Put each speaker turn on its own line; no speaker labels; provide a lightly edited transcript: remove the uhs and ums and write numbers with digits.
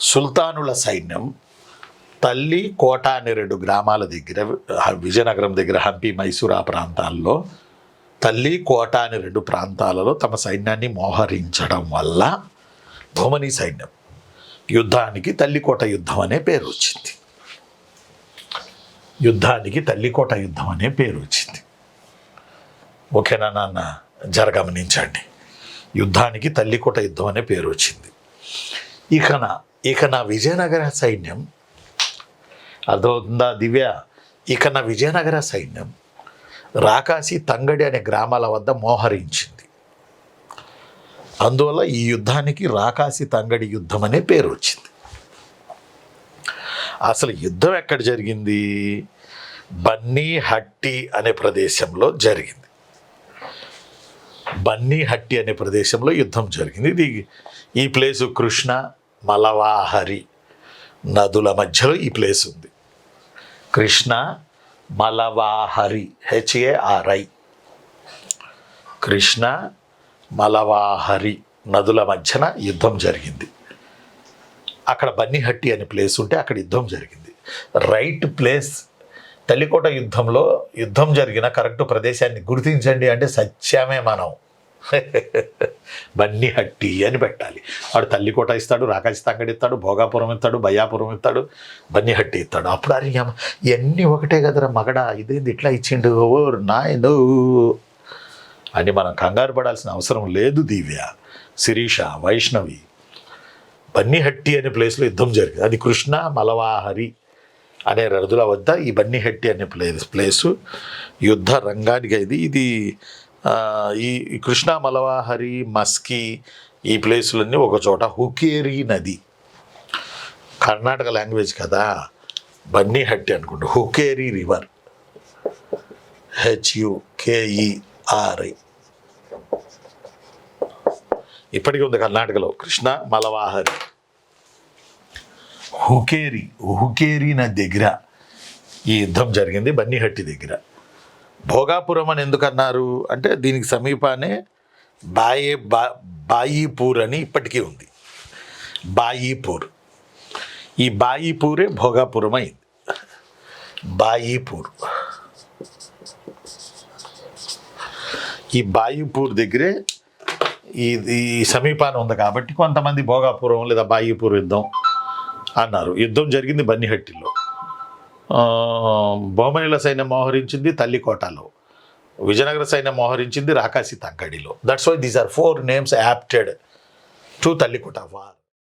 సుల్తానుల సైన్యం తల్లి కోట అనే 2 గ్రామాల దగ్గర, విజయనగరం దగ్గర హంపి మైసూర్ ఆ ప్రాంతాల్లో తల్లి కోట అనే 2 ప్రాంతాలలో తమ సైన్యాన్ని మోహరించడం వల్ల బహుమనీ సైన్యం యుద్ధానికి తల్లికోట యుద్ధం అనే పేరు వచ్చింది. యుద్ధానికి తల్లికోట యుద్ధం అనే పేరు వచ్చింది. ఓకేనా నాన్న? గమనించండి, యుద్ధానికి తల్లికోట యుద్ధం అనే పేరు వచ్చింది. ఇక నా విజయనగర సైన్యం అర్థమవుతుందా దివ్య? ఇక నా విజయనగర సైన్యం రాకాసి తంగడి అనే గ్రామాల వద్ద మోహరించింది. అందువల్ల ఈ యుద్ధానికి రాకాసి తంగడి యుద్ధం అనే పేరు వచ్చింది. అసలు యుద్ధం ఎక్కడ జరిగింది? బన్నీహట్టి అనే ప్రదేశంలో జరిగింది. బన్నీహట్టి అనే ప్రదేశంలో యుద్ధం జరిగింది. ఈ ప్లేసు కృష్ణ మలవాహరి నదుల మధ్యలో ఈ ప్లేస్ ఉంది. కృష్ణ మలవాహరి HARI, కృష్ణ మలవాహరి నదుల మధ్యన యుద్ధం జరిగింది. అక్కడ బన్నీహట్టి అనే ప్లేస్ ఉంటే అక్కడ యుద్ధం జరిగింది. Right place. తల్లికోట యుద్ధంలో యుద్ధం జరిగిన కరెక్ట్ ప్రదేశాన్ని గుర్తించండి అంటే సత్యమే మనం. బన్నీహట్టి అని పెట్టాలి. వాడు తల్లికోట ఇస్తాడు, రాకాసి తంగడి ఇస్తాడు, భోగాపురం ఇస్తాడు, బయ్యాపురం ఇస్తాడు, బన్నీహట్టి ఇస్తాడు. అప్పుడు అది ఇవన్నీ ఒకటే కదరా మగడా, ఇదేంది ఇట్లా ఇచ్చిండు ఓ నాయనో అని మనం కంగారు పడాల్సిన అవసరం లేదు. దివ్య, శిరీష, వైష్ణవి, బన్నీహట్టి అనే ప్లేస్లో యుద్ధం జరిగింది. అది కృష్ణ మలవాహరి అనే నదుల వద్ద ఈ బన్నీహట్టి అనే ప్లేసు యుద్ధ రంగానికి అయింది. ఇది ఈ కృష్ణా మలవాహరి, మస్కి ఈ ప్లేసులన్నీ ఒక చోట. హుకేరి నది కర్ణాటక లాంగ్వేజ్ కదా, బన్నీహట్టి అనుకుంటా. హుకేరి రివర్ HUKERI ఇప్పటికీ ఉంది కర్ణాటకలో. కృష్ణ మలవాహరి హుకేరి నది దగ్గర ఈ యుద్ధం జరిగింది, బన్నీహట్టి దగ్గర. భోగాపురం అని ఎందుకు అన్నారు అంటే దీనికి సమీపానే బాయీపూర్ అని ఇప్పటికీ ఉంది. బాయీపూర్, ఈ బాయీపూరే భోగాపురం అయింది. బాయీపూర్, ఈ బాయీపూర్ దగ్గరే ఈ సమీపాన ఉంది కాబట్టి కొంతమంది భోగాపురం లేదా బాయీపూర్ యుద్ధం అన్నారు. యుద్ధం జరిగింది బన్నీహట్టిలో. బహుమనీల సైన్యం మోహరించింది తల్లికోటలో, విజయనగర సైన్యం మోహరించింది రాకాసి తంగడిలో. That's why these are 4 names adapted to Talikota war.